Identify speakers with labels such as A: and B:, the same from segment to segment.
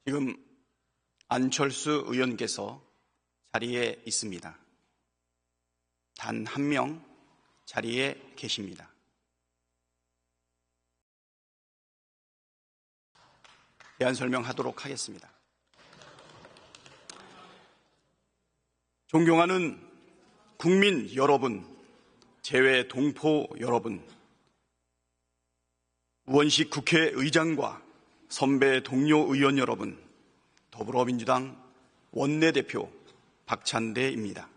A: 지금 안철수 의원께서 자리에 있습니다. 단 한 명 자리에 계십니다. 대안 설명하도록 하겠습니다. 존경하는 국민 여러분, 재외 동포 여러분, 우원식 국회의장과 선배 동료 의원 여러분, 더불어민주당 원내대표 박찬대입니다.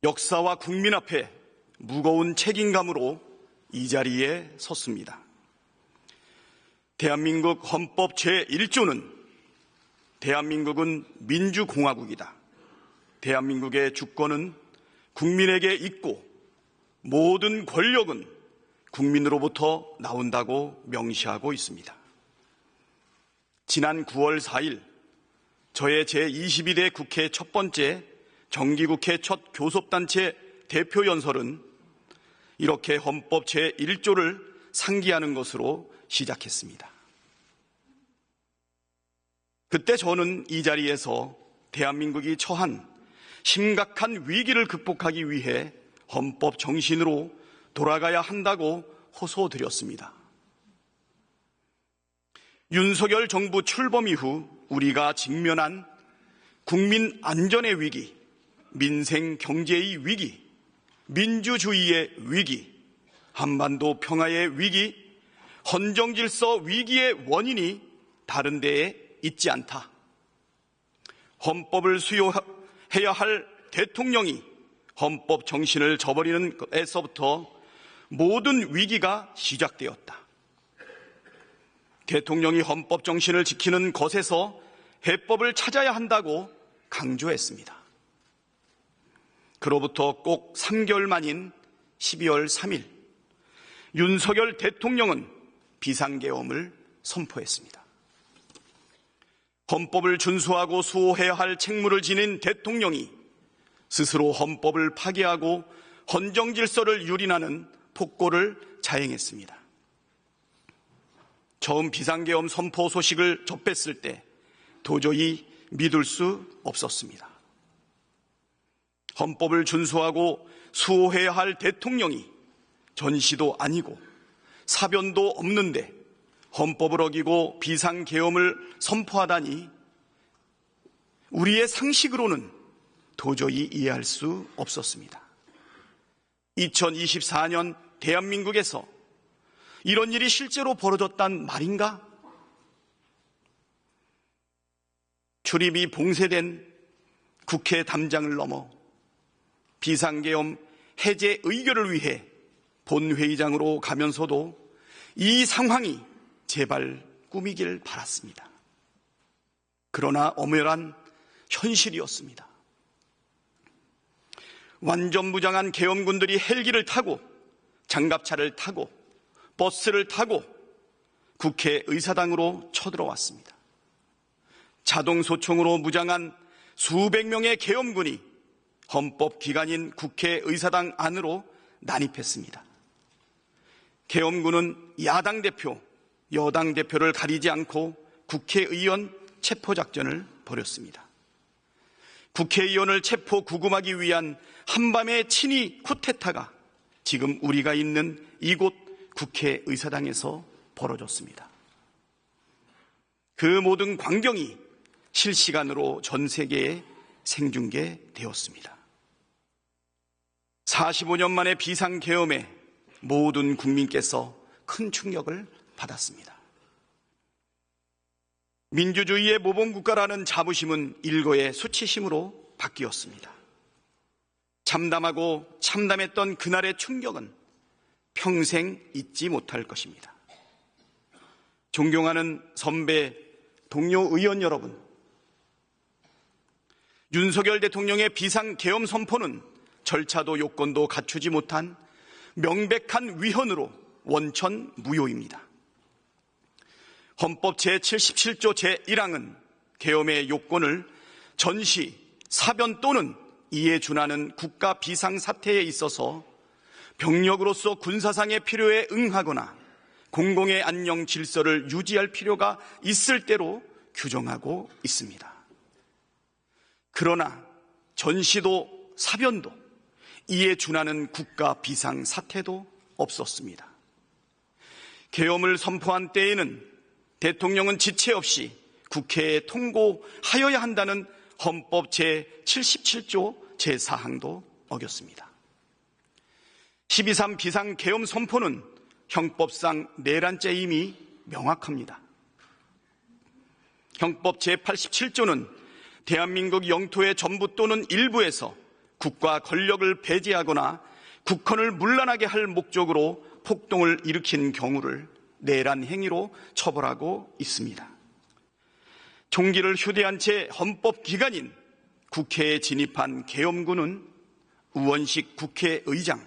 A: 역사와 국민 앞에 무거운 책임감으로 이 자리에 섰습니다. 대한민국 헌법 제1조는 대한민국은 민주공화국이다. 대한민국의 주권은 국민에게 있고 모든 권력은 국민으로부터 나온다고 명시하고 있습니다. 지난 9월 4일 저의 제22대 국회 첫 번째 정기국회 첫 교섭단체 대표연설은 이렇게 헌법 제1조를 상기하는 것으로 시작했습니다. 그때 저는 이 자리에서 대한민국이 처한 심각한 위기를 극복하기 위해 헌법 정신으로 돌아가야 한다고 호소드렸습니다. 윤석열 정부 출범 이후 우리가 직면한 국민 안전의 위기, 민생 경제의 위기, 민주주의의 위기, 한반도 평화의 위기, 헌정질서 위기의 원인이 다른 데에 있지 않다. 헌법을 수호해야 할 대통령이 헌법 정신을 저버리는 것에서부터 모든 위기가 시작되었다. 대통령이 헌법 정신을 지키는 것에서 해법을 찾아야 한다고 강조했습니다. 그로부터 꼭 3개월 만인 12월 3일 윤석열 대통령은 비상계엄을 선포했습니다. 헌법을 준수하고 수호해야 할 책무를 지닌 대통령이 스스로 헌법을 파괴하고 헌정질서를 유린하는 폭거를 자행했습니다. 처음 비상계엄 선포 소식을 접했을 때 도저히 믿을 수 없었습니다. 헌법을 준수하고 수호해야 할 대통령이 전시도 아니고 사변도 없는데 헌법을 어기고 비상계엄을 선포하다니 우리의 상식으로는 도저히 이해할 수 없었습니다. 2024년 대한민국에서 이런 일이 실제로 벌어졌단 말인가? 출입이 봉쇄된 국회 담장을 넘어 비상계엄 해제 의결을 위해 본회의장으로 가면서도 이 상황이 제발 꿈이길 바랐습니다. 그러나 엄연한 현실이었습니다. 완전 무장한 계엄군들이 헬기를 타고 장갑차를 타고 버스를 타고 국회의사당으로 쳐들어왔습니다. 자동소총으로 무장한 수백 명의 계엄군이 헌법기관인 국회의사당 안으로 난입했습니다. 계엄군은 야당 대표, 여당 대표를 가리지 않고 국회의원 체포작전을 벌였습니다. 국회의원을 체포 구금하기 위한 한밤의 친위 쿠데타가 지금 우리가 있는 이곳 국회의사당에서 벌어졌습니다. 그 모든 광경이 실시간으로 전 세계에 생중계되었습니다. 45년 만에 비상계엄에 모든 국민께서 큰 충격을 받았습니다. 민주주의의 모범국가라는 자부심은 일거의 수치심으로 바뀌었습니다. 참담하고 참담했던 그날의 충격은 평생 잊지 못할 것입니다. 존경하는 선배 동료 의원 여러분, 윤석열 대통령의 비상계엄 선포는 절차도 요건도 갖추지 못한 명백한 위헌으로 원천 무효입니다. 헌법 제77조 제1항은 계엄의 요건을 전시, 사변 또는 이에 준하는 국가 비상사태에 있어서 병력으로서 군사상의 필요에 응하거나 공공의 안녕 질서를 유지할 필요가 있을 대로 규정하고 있습니다. 그러나 전시도 사변도 이에 준하는 국가 비상 사태도 없었습니다. 계엄을 선포한 때에는 대통령은 지체 없이 국회에 통고하여야 한다는 헌법 제77조 제4항도 어겼습니다. 12.3 비상계엄 선포는 형법상 내란죄임이 명확합니다. 형법 제87조는 대한민국 영토의 전부 또는 일부에서 국가 권력을 배제하거나 국헌을 문란하게 할 목적으로 폭동을 일으킨 경우를 내란 행위로 처벌하고 있습니다. 총기를 휴대한 채 헌법기관인 국회에 진입한 계엄군은 우원식 국회의장,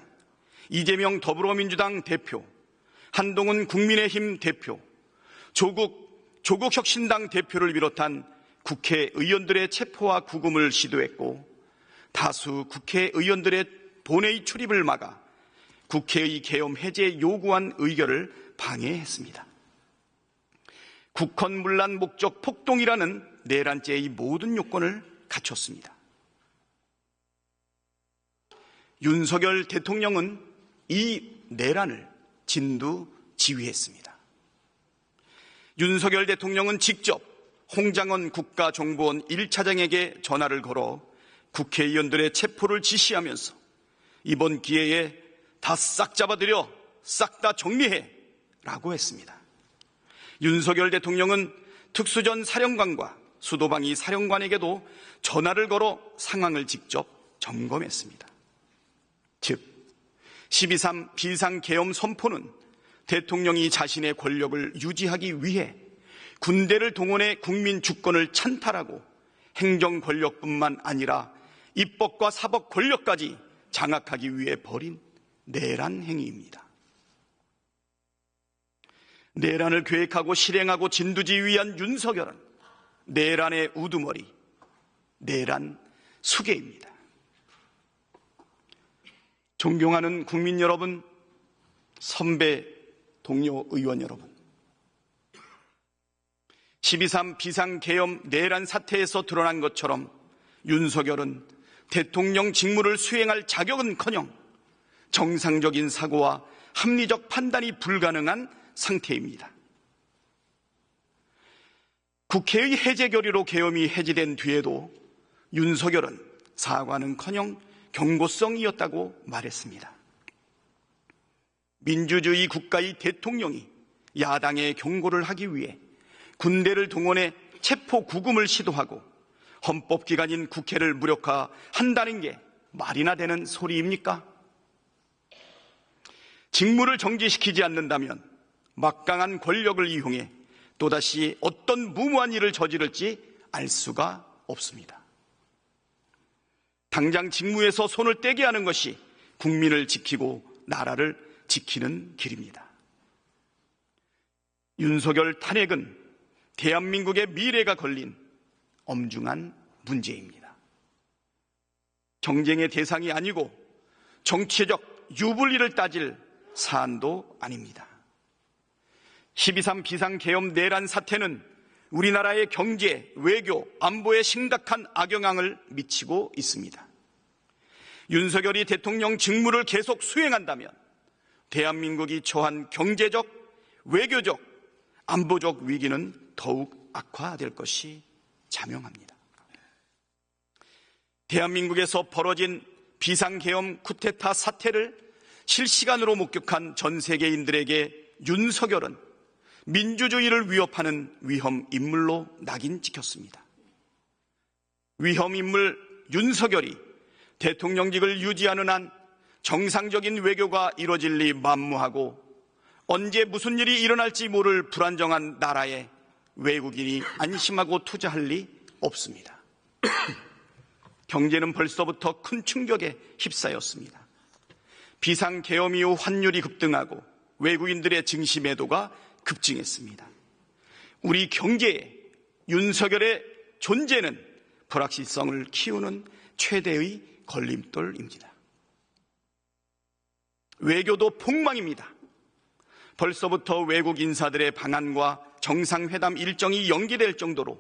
A: 이재명 더불어민주당 대표, 한동훈 국민의힘 대표, 조국혁신당 대표를 비롯한 국회의원들의 체포와 구금을 시도했고 다수 국회의원들의 본회의 출입을 막아 국회의 계엄 해제 요구안 의결을 방해했습니다. 국헌 문란 목적 폭동이라는 내란죄의 모든 요건을 갖췄습니다. 윤석열 대통령은 이 내란을 진두지휘했습니다. 윤석열 대통령은 직접 홍장원 국가정보원 1차장에게 전화를 걸어 국회의원들의 체포를 지시하면서 이번 기회에 다 싹 잡아들여 싹 다 정리해 라고 했습니다. 윤석열 대통령은 특수전 사령관과 수도방위 사령관에게도 전화를 걸어 상황을 직접 점검했습니다. 즉 12.3 비상계엄 선포는 대통령이 자신의 권력을 유지하기 위해 군대를 동원해 국민 주권을 찬탈하고 행정 권력뿐만 아니라 입법과 사법 권력까지 장악하기 위해 벌인 내란 행위입니다. 내란을 계획하고 실행하고 진두지휘한 윤석열은 내란의 우두머리, 내란 수괴입니다. 존경하는 국민 여러분, 선배 동료 의원 여러분, 12.3 비상계엄 내란 사태에서 드러난 것처럼 윤석열은 대통령 직무를 수행할 자격은커녕 정상적인 사고와 합리적 판단이 불가능한 상태입니다. 국회의 해제 결의로 계엄이 해제된 뒤에도 윤석열은 사과는커녕 경고성이었다고 말했습니다. 민주주의 국가의 대통령이 야당의 경고를 하기 위해 군대를 동원해 체포 구금을 시도하고 헌법기관인 국회를 무력화한다는 게 말이나 되는 소리입니까? 직무를 정지시키지 않는다면 막강한 권력을 이용해 또다시 어떤 무모한 일을 저지를지 알 수가 없습니다. 당장 직무에서 손을 떼게 하는 것이 국민을 지키고 나라를 지키는 길입니다. 윤석열 탄핵은 대한민국의 미래가 걸린 엄중한 문제입니다. 경쟁의 대상이 아니고 정치적 유불리를 따질 사안도 아닙니다. 12.3 비상계엄 내란 사태는 우리나라의 경제, 외교, 안보에 심각한 악영향을 미치고 있습니다. 윤석열이 대통령 직무를 계속 수행한다면 대한민국이 처한 경제적, 외교적, 안보적 위기는 더욱 악화될 것이 자명합니다. 대한민국에서 벌어진 비상계엄 쿠데타 사태를 실시간으로 목격한 전 세계인들에게 윤석열은 민주주의를 위협하는 위험 인물로 낙인 찍혔습니다. 위험 인물 윤석열이 대통령직을 유지하는 한 정상적인 외교가 이뤄질 리 만무하고 언제 무슨 일이 일어날지 모를 불안정한 나라에 외국인이 안심하고 투자할 리 없습니다. 경제는 벌써부터 큰 충격에 휩싸였습니다. 비상계엄 이후 환율이 급등하고 외국인들의 증시 매도가 급증했습니다. 우리 경제에 윤석열의 존재는 불확실성을 키우는 최대의 걸림돌입니다. 외교도 폭망입니다. 벌써부터 외국 인사들의 방한과 정상회담 일정이 연기될 정도로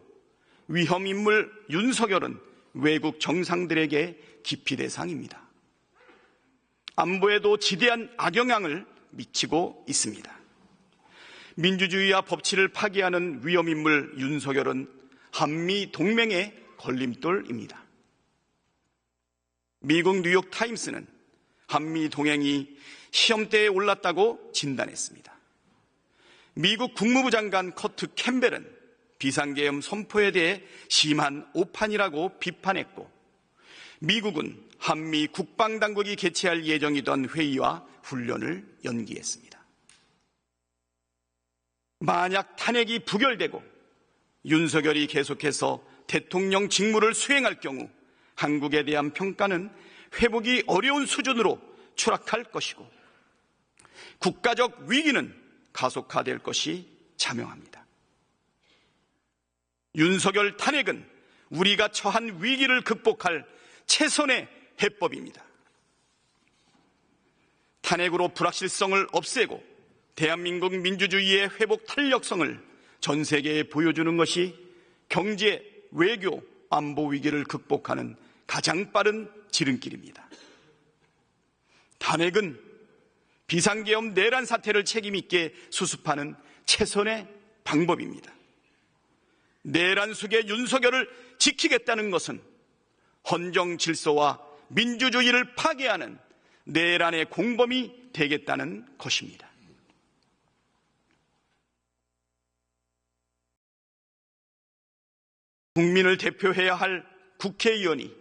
A: 위험인물 윤석열은 외국 정상들에게 기피 대상입니다. 안보에도 지대한 악영향을 미치고 있습니다. 민주주의와 법치를 파괴하는 위험인물 윤석열은 한미 동맹의 걸림돌입니다. 미국 뉴욕 타임스는 한미 동맹이 시험대에 올랐다고 진단했습니다. 미국 국무부 장관 커트 캠벨은 비상계엄 선포에 대해 심한 오판이라고 비판했고, 미국은 한미 국방당국이 개최할 예정이던 회의와 훈련을 연기했습니다. 만약 탄핵이 부결되고 윤석열이 계속해서 대통령 직무를 수행할 경우 한국에 대한 평가는 회복이 어려운 수준으로 추락할 것이고 국가적 위기는 가속화될 것이 자명합니다. 윤석열 탄핵은 우리가 처한 위기를 극복할 최선의 해법입니다. 탄핵으로 불확실성을 없애고 대한민국 민주주의의 회복 탄력성을 전 세계에 보여주는 것이 경제, 외교, 안보 위기를 극복하는 가장 빠른 지름길입니다. 탄핵은 비상계엄 내란 사태를 책임있게 수습하는 최선의 방법입니다. 내란 속의 윤석열을 지키겠다는 것은 헌정 질서와 민주주의를 파괴하는 내란의 공범이 되겠다는 것입니다. 국민을 대표해야 할 국회의원이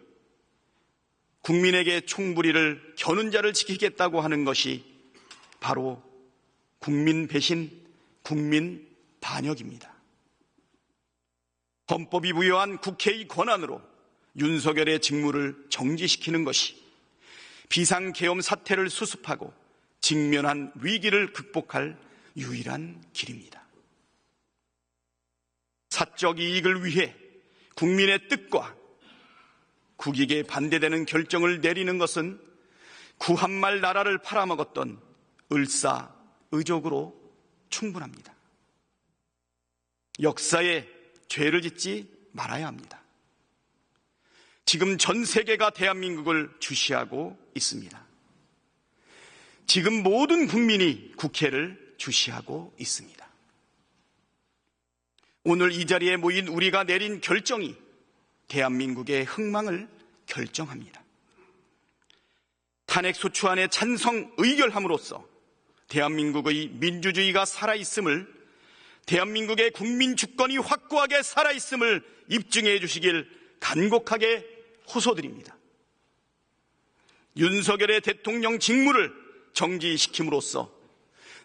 A: 국민에게 총부리를 겨눈 자를 지키겠다고 하는 것이 바로 국민 배신, 국민 반역입니다. 헌법이 부여한 국회의 권한으로 윤석열의 직무를 정지시키는 것이 비상계엄 사태를 수습하고 직면한 위기를 극복할 유일한 길입니다. 사적 이익을 위해 국민의 뜻과 국익에 반대되는 결정을 내리는 것은 구한말 나라를 팔아먹었던 을사의족으로 충분합니다. 역사에 죄를 짓지 말아야 합니다. 지금 전 세계가 대한민국을 주시하고 있습니다. 지금 모든 국민이 국회를 주시하고 있습니다. 오늘 이 자리에 모인 우리가 내린 결정이 대한민국의 흥망을 결정합니다. 탄핵소추안에 찬성 의결함으로써 대한민국의 민주주의가 살아있음을, 대한민국의 국민 주권이 확고하게 살아있음을 입증해 주시길 간곡하게 호소드립니다. 윤석열의 대통령 직무를 정지시킴으로써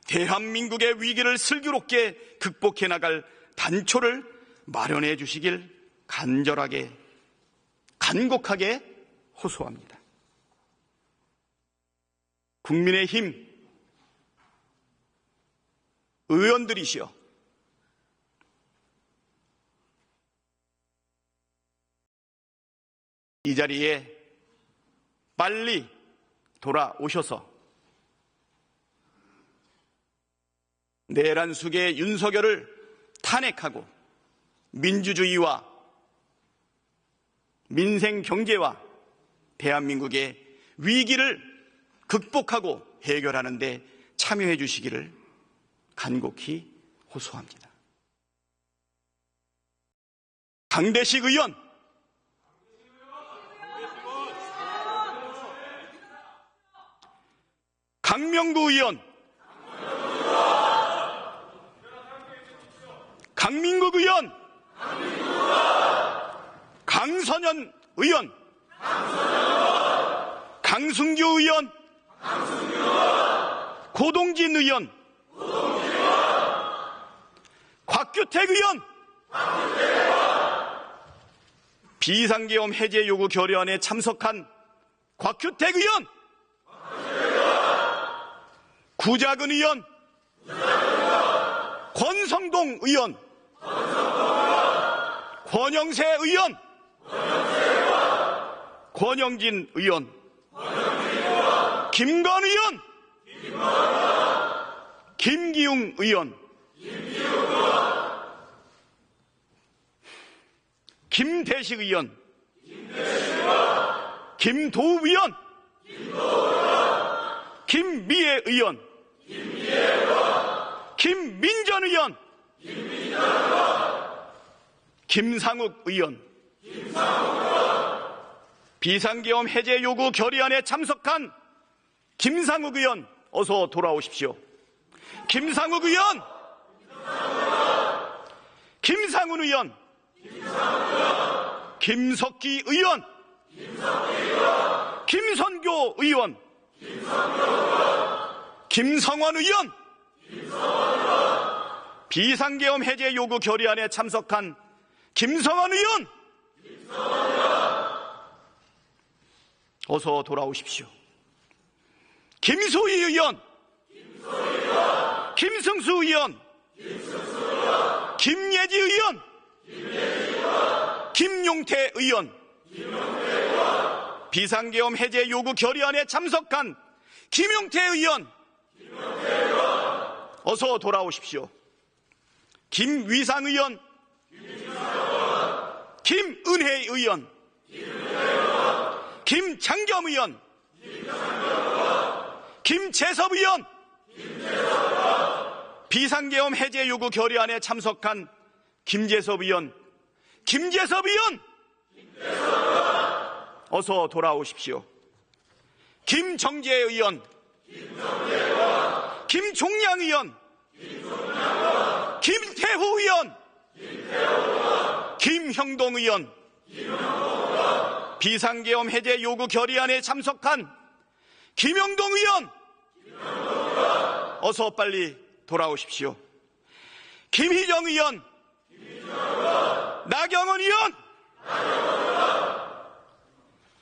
A: 대한민국의 위기를 슬기롭게 극복해 나갈 단초를 마련해 주시길 간절하게, 간곡하게 호소합니다. 국민의힘 의원들이시여, 이 자리에 빨리 돌아오셔서 내란 속의 윤석열을 탄핵하고 민주주의와 민생 경제와 대한민국의 위기를 극복하고 해결하는 데 참여해 주시기를 간곡히 호소합니다. 강대식 의원, 강명구 의원, 강민국 의원, 강선현 의원, 강승규 의원, 고동진 의원, 곽규택 의원, 비상계엄 해제 요구 결의안에 참석한 곽규택 의원, 구자근 의원, 권성동 의원, 권영세 의원, 권영진 의원, 김건 의원, 김기웅 의원, 김대식 의원, 김도우 의원, 김미애 의원, 김민전 의원, 김상욱 의원, 비상계엄 해제 요구 결의안에 참석한 김상욱 의원, 어서 돌아오십시오. 김상욱 의원, 김상훈 의원, 김석기 의원, 김선교 의원, 김성원 의원, 비상계엄 해제 요구 결의안에 참석한 김성원 의원, 어서 돌아오십시오. 김소희 의원, 김승수 의원, 김예지 의원, 김용태 의원, 비상계엄 해제 요구 결의안에 참석한 김용태 의원, 어서 돌아오십시오. 김위상 의원, 김은혜 의원, 김창겸 의원, 김재섭 의원, 비상계엄 해제 요구 결의안에 참석한 김재섭 의원, 어서 돌아오십시오. 김정재 의원, 김종양 의원, 김태후 의원, 김형동 의원, 비상계엄 해제 요구 결의안에 참석한 김형동 의원, 어서 빨리 돌아오십시오. 김희정 의원, 나경원 의원,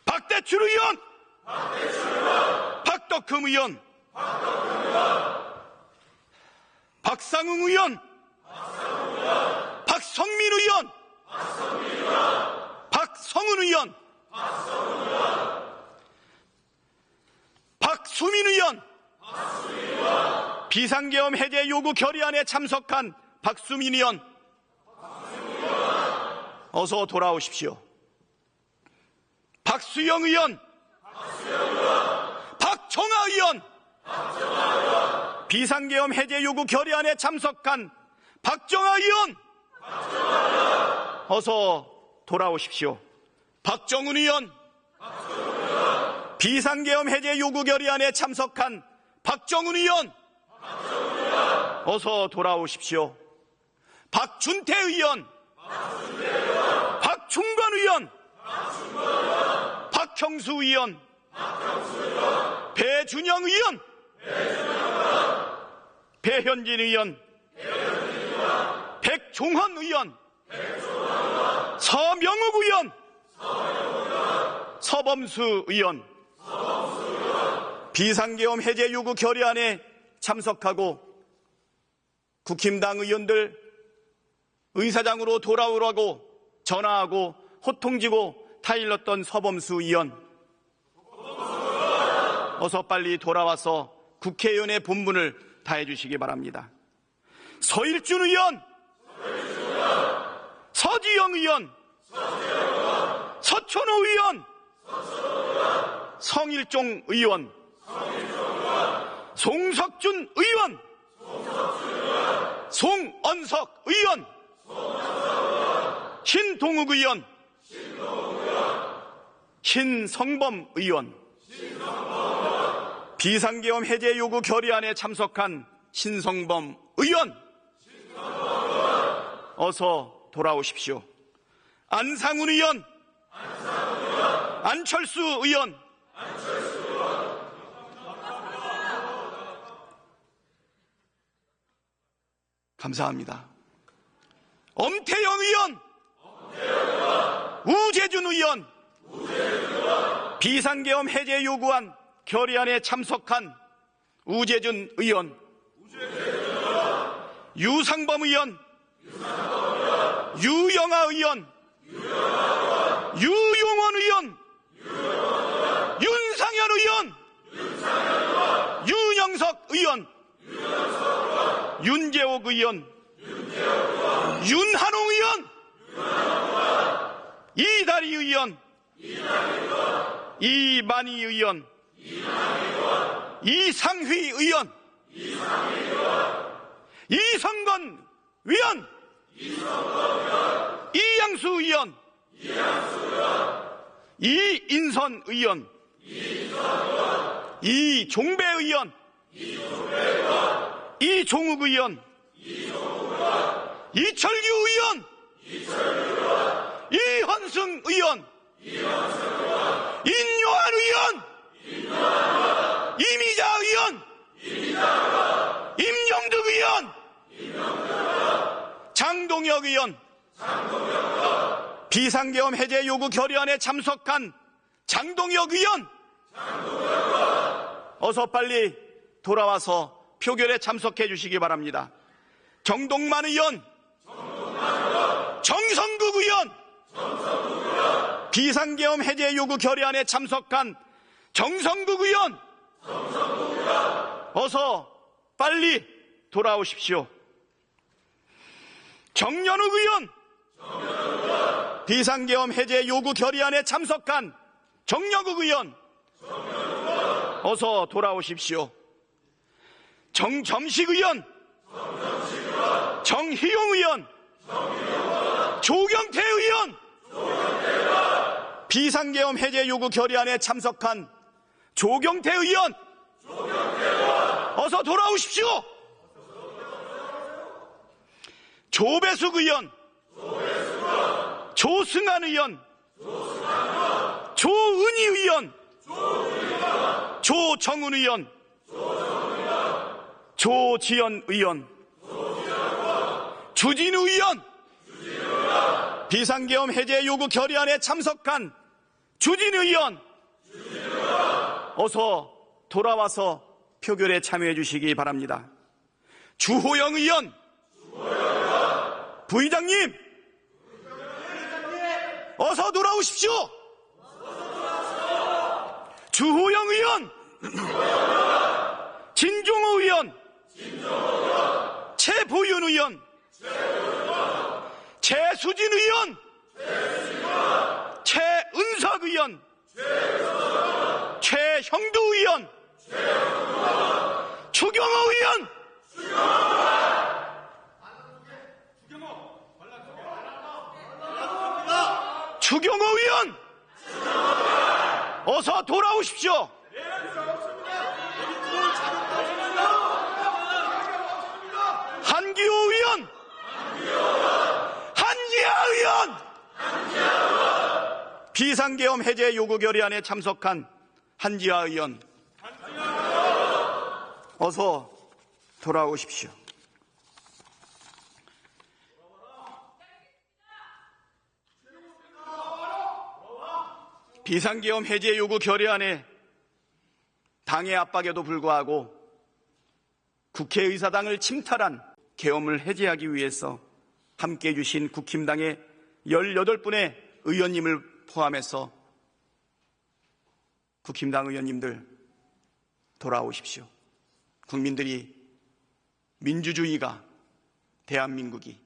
A: 박대출 의원, 박덕흠 의원, 박상웅 의원, 박성민 의원, 박성훈 의원, 박수민 의원, 비상계엄 해제 요구 결의안에 참석한 박수민 의원, 어서 돌아오십시오. 박수영 의원, 박정아 의원, 비상계엄 해제 요구 결의안에 참석한 박정아 의원, 어서 돌아오십시오. 박정훈 의원, 비상계엄 해제 요구 결의안에 참석한 박정훈 의원, 어서 돌아오십시오. 박준태 의원, 박충건 의원, 박형수 의원, 배준영 의원, 배현진 의원, 백종헌 의원, 서명욱 의원, 서범수 의원, 비상계엄 해제 요구 결의안에 참석하고 국힘당 의원들 의사장으로 돌아오라고 전화하고 호통지고 타일렀던 서범수 의원, 어서 빨리 돌아와서 국회의원의 본분을 다해 주시기 바랍니다. 서일준 의원, 서지영 의원, 서천호 의원, 성일종 의원, 송석준 의원, 송언석 의원, 신동욱 의원, 신성범 의원, 비상계엄 해제 요구 결의안에 참석한 신성범 의원, 어서 돌아오십시오. 안상훈 의원, 안철수 의원, 감사합니다. 엄태영 의원, 우재준 의원, 비상계엄 해제 요구안 결의안에 참석한 우재준 의원, 유상범 의원, 유영아 의원, 유용원 의원, 윤상현 의원, 윤영석 의원, 윤태옥 의원, 윤한홍 의원, 이다리 의원, 이만희 의원, 이상휘 의원, 이성건 의원, 이양수 의원, 이인선 의원, 이종배 의원, 이종욱 의원, 이철규 의원, 이헌승 의원, 인요한 의원, 이미자 의원, 임영득 의원, 장동혁 의원, 비상계엄 해제 요구 결의안에 참석한 장동혁 의원, 어서 빨리 돌아와서 표결에 참석해 주시기 바랍니다. 정동만 의원, 정성국 의원, 비상계엄 해제 요구 결의안에 참석한 정성국 의원, 어서 빨리 돌아오십시오. 정연욱 의원, 비상계엄 해제 요구 결의안에 참석한 정연욱 의원, 어서 돌아오십시오. 정점식 의원, 정희용 의원, 조경태 의원, 비상계엄 해제 요구 결의안에 참석한 조경태 의원, 어서 돌아오십시오. 조배숙 의원, 조승환 의원, 조은희 의원, 조정훈 의원, 조지연 의원, 주진우 의원, 비상계엄 해제 요구 결의안에 참석한 주진우 의원, 어서 돌아와서 표결에 참여해 주시기 바랍니다. 주호영 의원, 부의장님, 어서 돌아오십시오. 주호영 의원, 진종호 의원, 최보윤 의원, 최수진 의원, 최은석 의원, 최형두 의원, 추경호 의원, 추경호 의원, 어서 돌아오십시오. 한기호 의원, 한지아 의원, 비상계엄 해제 요구 결의안에 참석한 한지아 의원, 어서 돌아오십시오. 비상계엄 해제 요구 결의안에 당의 압박에도 불구하고 국회의사당을 침탈한 계엄을 해제하기 위해서 함께해 주신 국힘당의 18분의 의원님을 포함해서 국힘당 의원님들 돌아오십시오. 국민들이, 민주주의가, 대한민국이,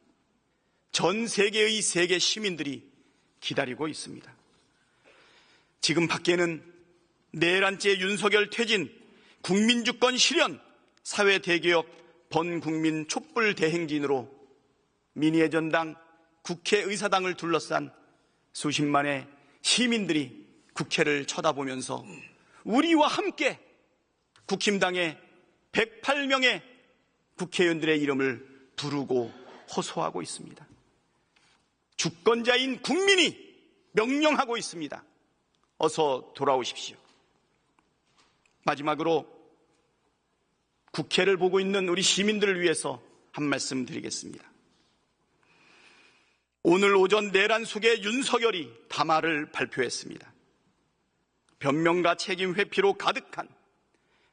A: 전 세계의 세계 시민들이 기다리고 있습니다. 지금 밖에는 내란죄 윤석열 퇴진, 국민주권 실현, 사회대개혁, 번국민 촛불 대행진으로 민의의 전당, 국회의사당을 둘러싼 수십만의 시민들이 국회를 쳐다보면서 우리와 함께 국힘당의 108명의 국회의원들의 이름을 부르고 호소하고 있습니다. 주권자인 국민이 명령하고 있습니다. 어서 돌아오십시오. 마지막으로 국회를 보고 있는 우리 시민들을 위해서 한 말씀 드리겠습니다. 오늘 오전 내란 속에 윤석열이 담화를 발표했습니다. 변명과 책임 회피로 가득한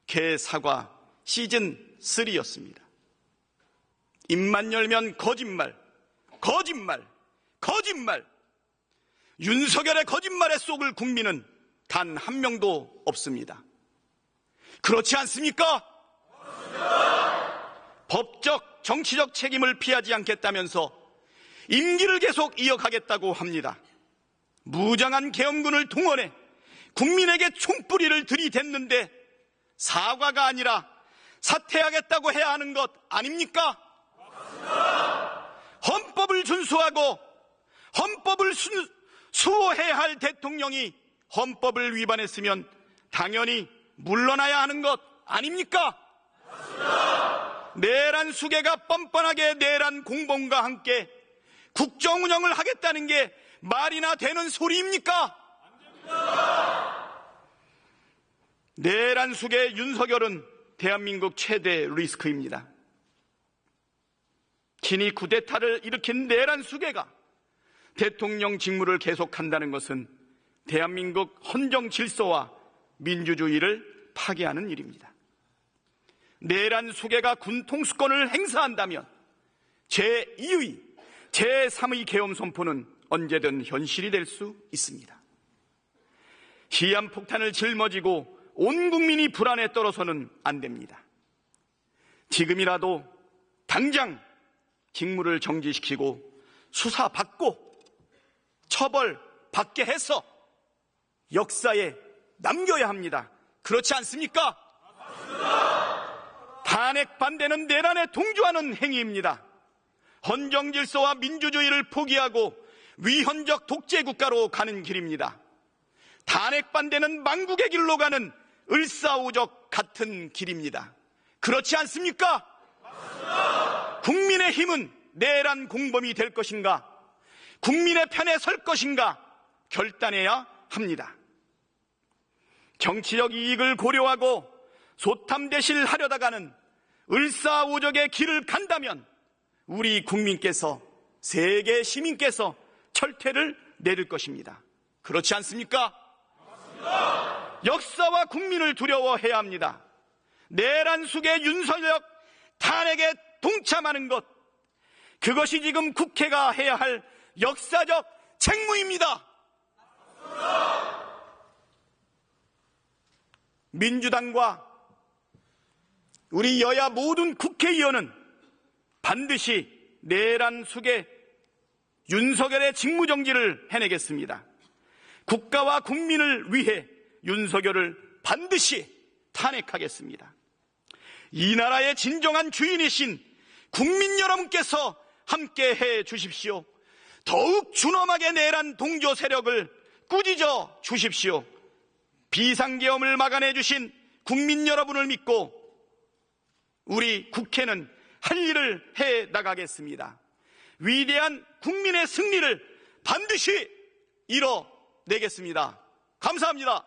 A: 개사과 시즌3였습니다. 입만 열면 거짓말, 거짓말, 거짓말. 윤석열의 거짓말에 속을 국민은 단 한 명도 없습니다. 그렇지 않습니까? 법적, 정치적 책임을 피하지 않겠다면서 임기를 계속 이어가겠다고 합니다. 무장한 계엄군을 동원해 국민에게 총뿌리를 들이댔는데 사과가 아니라 사퇴하겠다고 해야 하는 것 아닙니까? 헌법을 준수하고 헌법을 수호해야 할 대통령이 헌법을 위반했으면 당연히 물러나야 하는 것 아닙니까? 내란 수계가 뻔뻔하게 내란 공범과 함께 국정 운영을 하겠다는 게 말이나 되는 소리입니까? 내란 수계 윤석열은 대한민국 최대 리스크입니다. 친이 쿠데타를 일으킨 내란 수계가 대통령 직무를 계속한다는 것은 대한민국 헌정 질서와 민주주의를 파괴하는 일입니다. 내란 수계가 군 통수권을 행사한다면 제2의, 제3의 계엄 선포는 언제든 현실이 될 수 있습니다. 시한폭탄을 짊어지고 온 국민이 불안에 떨어서는 안 됩니다. 지금이라도 당장 직무를 정지시키고 수사받고 처벌받게 해서 역사에 남겨야 합니다. 그렇지 않습니까? 탄핵 반대는 내란에 동조하는 행위입니다. 헌정질서와 민주주의를 포기하고 위헌적 독재국가로 가는 길입니다. 탄핵 반대는 망국의 길로 가는 을사오적 같은 길입니다. 그렇지 않습니까? 국민의힘은 내란 공범이 될 것인가, 국민의 편에 설 것인가 결단해야 합니다. 정치적 이익을 고려하고 소탐대실하려다가는 을사오적의 길을 간다면 우리 국민께서, 세계 시민께서 철퇴를 내릴 것입니다. 그렇지 않습니까? 맞습니다. 역사와 국민을 두려워해야 합니다. 내란 수계 윤석열 탄핵에 동참하는 것, 그것이 지금 국회가 해야 할 역사적 책무입니다. 맞습니다. 민주당과 우리 여야 모든 국회의원은 반드시 내란 수계 윤석열의 직무정지를 해내겠습니다. 국가와 국민을 위해 윤석열을 반드시 탄핵하겠습니다. 이 나라의 진정한 주인이신 국민 여러분께서 함께해 주십시오. 더욱 준엄하게 내란 동조 세력을 꾸짖어 주십시오. 비상계엄을 막아내 주신 국민 여러분을 믿고 우리 국회는 할 일을 해 나가겠습니다. 위대한 국민의 승리를 반드시 이뤄내겠습니다. 감사합니다.